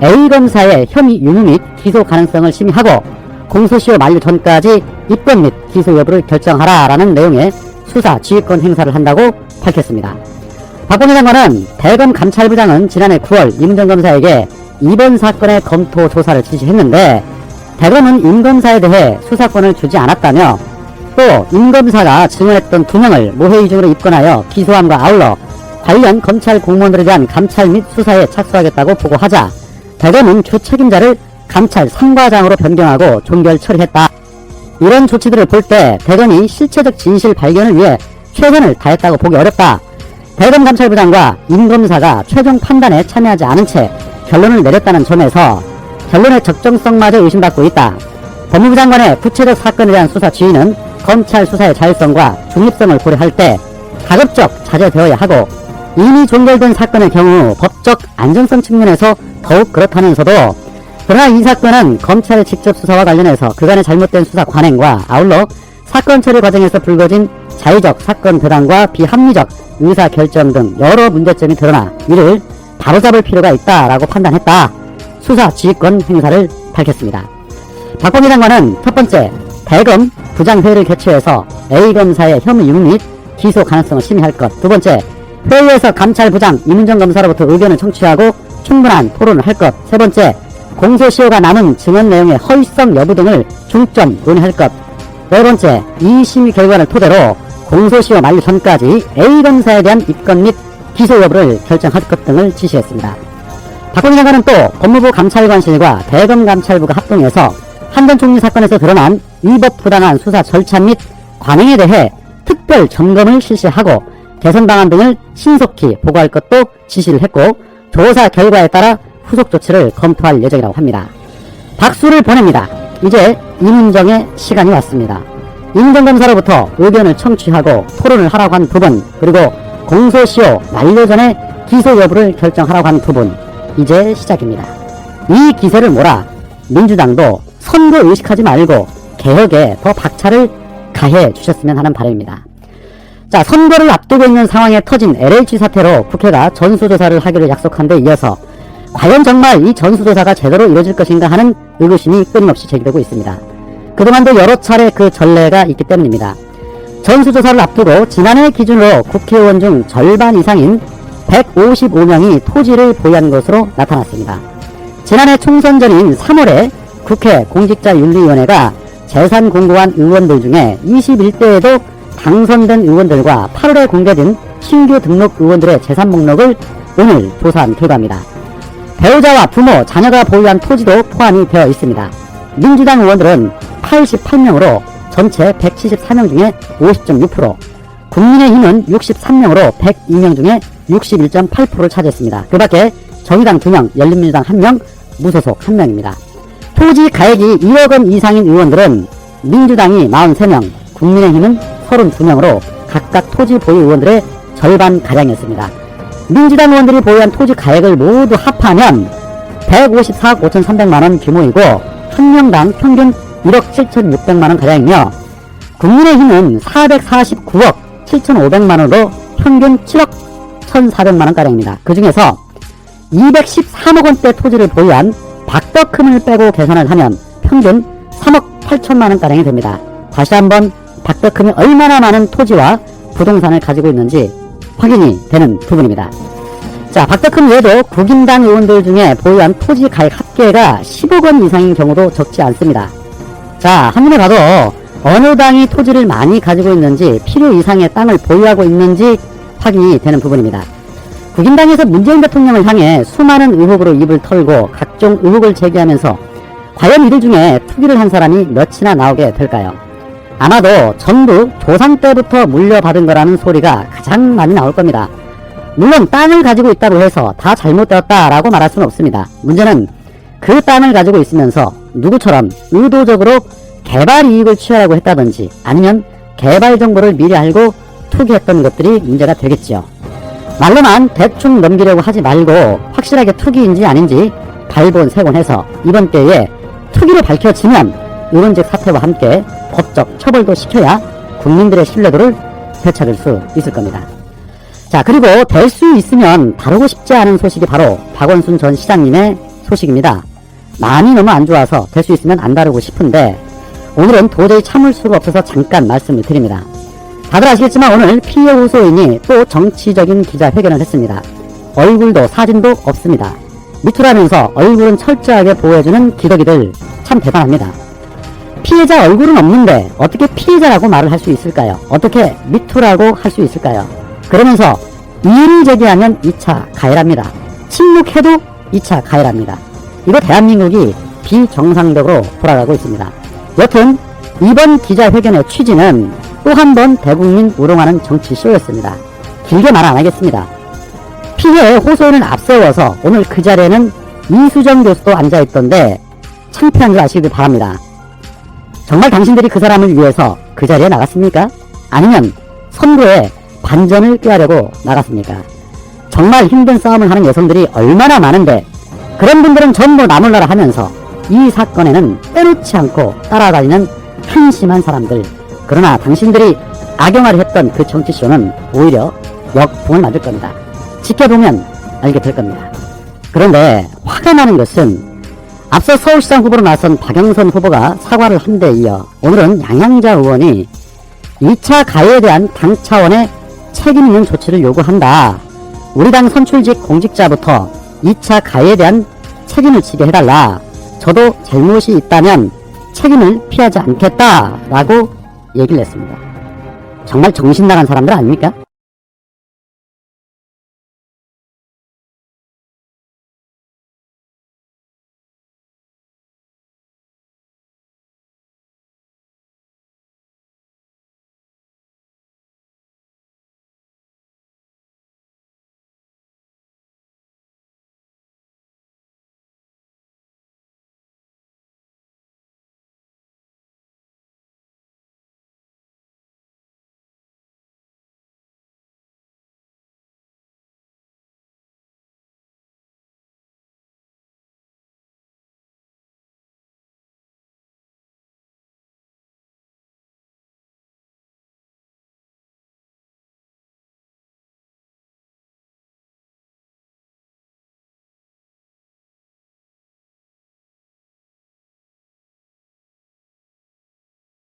A검사의 혐의 유무 및 기소 가능성을 심의하고 공소시효 만료 전까지 입건 및 기소 여부를 결정하라라는 내용의 수사 지휘권 행사를 한다고 밝혔습니다. 박범계 장관은 대검 감찰부장은 지난해 9월 임 전 검사에게 이번 사건의 검토 조사를 지시했는데 대검은 임 검사에 대해 수사권을 주지 않았다며 또 임 검사가 증언했던 2명을 모해이중으로 입건하여 기소함과 아울러 관련 검찰 공무원들에 대한 감찰 및 수사에 착수하겠다고 보고하자 대검은 주 책임자를 감찰 3과장으로 변경하고 종결 처리했다. 이런 조치들을 볼 때 대검이 실체적 진실 발견을 위해 최선을 다했다고 보기 어렵다. 대검 감찰부장과 임 검사가 최종 판단에 참여하지 않은 채 결론을 내렸다는 점에서 결론의 적정성마저 의심받고 있다. 법무부 장관의 구체적 사건에 대한 수사 지휘는 검찰 수사의 자율성과 중립성을 고려할 때 가급적 자제되어야 하고 이미 종결된 사건의 경우 법적 안전성 측면에서 더욱 그렇다면서도 그러나 이 사건은 검찰의 직접 수사와 관련해서 그간의 잘못된 수사 관행과 아울러 사건 처리 과정에서 불거진 자의적 사건 배당과 비합리적 의사결정 등 여러 문제점이 드러나 이를 바로잡을 필요가 있다라고 판단했다. 수사 지휘권 행사를 밝혔습니다. 박범계 장관은 첫 번째, 대검 부장회의를 개최해서 A검사의 혐의 유무 및 기소 가능성을 심의할 것. 두 번째, 회의에서 감찰부장 이문정 검사로부터 의견을 청취하고 충분한 토론을 할 것. 세 번째, 공소시효가 남은 증언 내용의 허위성 여부 등을 중점 논의할 것. 네 번째, 이 심의 결과를 토대로 공소시효 만료 전까지 A검사에 대한 입건 및 기소 여부를 결정할 것 등을 지시했습니다. 박범계 장관은 또 법무부 감찰관실과 대검 감찰부가 합동해서 한 전 총리 사건에서 드러난 위법 부당한 수사 절차 및 관행에 대해 특별 점검을 실시하고 개선 방안 등을 신속히 보고할 것도 지시를 했고 조사 결과에 따라 후속 조치를 검토할 예정이라고 합니다. 박수를 보냅니다. 이제 이문정의 시간이 왔습니다. 이문정 검사로부터 의견을 청취하고 토론을 하라고 한 부분, 그리고 공소시효 만료 전에 기소 여부를 결정하라고 한 부분, 이제 시작입니다. 이 기세를 몰아 민주당도 선거 의식하지 말고 개혁에 더 박차를 가해 주셨으면 하는 바람입니다. 자, 선거를 앞두고 있는 상황에 터진 LH 사태로 국회가 전수조사를 하기로 약속한 데 이어서 과연 정말 이 전수조사가 제대로 이루어질 것인가 하는 의구심이 끊임없이 제기되고 있습니다. 그동안도 여러 차례 그 전례가 있기 때문입니다. 전수조사를 앞두고 지난해 기준으로 국회의원 중 절반 이상인 155명이 토지를 보유한 것으로 나타났습니다. 지난해 총선 전인 3월에 국회 공직자윤리위원회가 재산 공고한 의원들 중에 21대에도 당선된 의원들과 8월에 공개된 신규 등록 의원들의 재산 목록을 오늘 조사한 결과입니다. 배우자와 부모, 자녀가 보유한 토지도 포함이 되어 있습니다. 민주당 의원들은 88명으로 전체 174명 중에 50.6%, 국민의힘은 63명으로 102명 중에 61.8%를 차지했습니다. 그 밖에 정의당 2명, 열린민주당 1명, 무소속 1명입니다. 토지 가액이 1억 원 이상인 의원들은 민주당이 43명, 국민의힘은 32명으로 각각 토지 보유 의원들의 절반가량이었습니다. 민주당 의원들이 보유한 토지 가액을 모두 합하면 154억 5,300만원 규모이고 한 명당 평균 1억 7,600만원 가량이며 국민의힘은 449억 7,500만원으로 평균 7억 1,400만원 가량입니다. 그 중에서 213억 원대 토지를 보유한 박덕흠을 빼고 계산을 하면 평균 3억 8천만원 가량이 됩니다. 다시 한번 박덕흠이 얼마나 많은 토지와 부동산을 가지고 있는지 확인이 되는 부분입니다. 자, 박덕흠 외에도 국민당 의원들 중에 보유한 토지 가액 합계가 10억 원 이상인 경우도 적지 않습니다. 자, 한눈에 봐도 어느 당이 토지를 많이 가지고 있는지, 필요 이상의 땅을 보유하고 있는지 확인이 되는 부분입니다. 국민당에서 문재인 대통령을 향해 수많은 의혹으로 입을 털고 각종 의혹을 제기하면서 과연 이들 중에 투기를 한 사람이 몇이나 나오게 될까요? 아마도 전부 조상 때부터 물려받은 거라는 소리가 가장 많이 나올 겁니다. 물론 땅을 가지고 있다고 해서 다 잘못되었다라고 말할 수는 없습니다. 문제는 그 땅을 가지고 있으면서 누구처럼 의도적으로 개발 이익을 취하려고 했다든지 아니면 개발 정보를 미리 알고 투기했던 것들이 문제가 되겠지요. 말로만 대충 넘기려고 하지 말고 확실하게 투기인지 아닌지 발본색원해서 이번 기회에 투기로 밝혀지면 의원직 사퇴와 함께 법적 처벌도 시켜야 국민들의 신뢰도를 되찾을 수 있을 겁니다. 자, 그리고 될 수 있으면 다루고 싶지 않은 소식이 바로 박원순 전 시장님의 소식입니다. 마음이 너무 안 좋아서 될 수 있으면 안 다루고 싶은데 오늘은 도저히 참을 수가 없어서 잠깐 말씀을 드립니다. 다들 아시겠지만 오늘 피해 호소인이 또 정치적인 기자회견을 했습니다. 얼굴도 사진도 없습니다. 미투라면서 얼굴은 철저하게 보호해주는 기덕이들 참 대단합니다. 피해자 얼굴은 없는데 어떻게 피해자라고 말을 할 수 있을까요? 어떻게 미투라고 할 수 있을까요? 그러면서 이의를 제기하면 2차 가해랍니다. 침묵해도 2차 가해랍니다. 이거 대한민국이 비정상적으로 돌아가고 있습니다. 여튼 이번 기자회견의 취지는 또 한 번 대국민 우롱하는 정치쇼였습니다. 길게 말 안 하겠습니다. 피해 호소인을 앞세워서 오늘 그 자리에는 이수정 교수도 앉아있던데 창피한 줄 아시길 바랍니다. 정말 당신들이 그 사람을 위해서 그 자리에 나갔습니까? 아니면 선거에 반전을 꾀하려고 나갔습니까? 정말 힘든 싸움을 하는 여성들이 얼마나 많은데 그런 분들은 전부 나몰라라 하면서 이 사건에는 빼놓지 않고 따라다니는 한심한 사람들. 그러나 당신들이 악영화를 했던 그 정치쇼는 오히려 역풍을 맞을 겁니다. 지켜보면 알게 될 겁니다. 그런데 화가 나는 것은 앞서 서울시장 후보로 나선 박영선 후보가 사과를 한 데 이어 오늘은 양양자 의원이 2차 가해에 대한 당 차원의 책임 있는 조치를 요구한다. 우리 당 선출직 공직자부터 2차 가해에 대한 책임을 지게 해달라. 저도 잘못이 있다면 책임을 피하지 않겠다라고 얘기를 했습니다. 정말 정신 나간 사람들 아닙니까?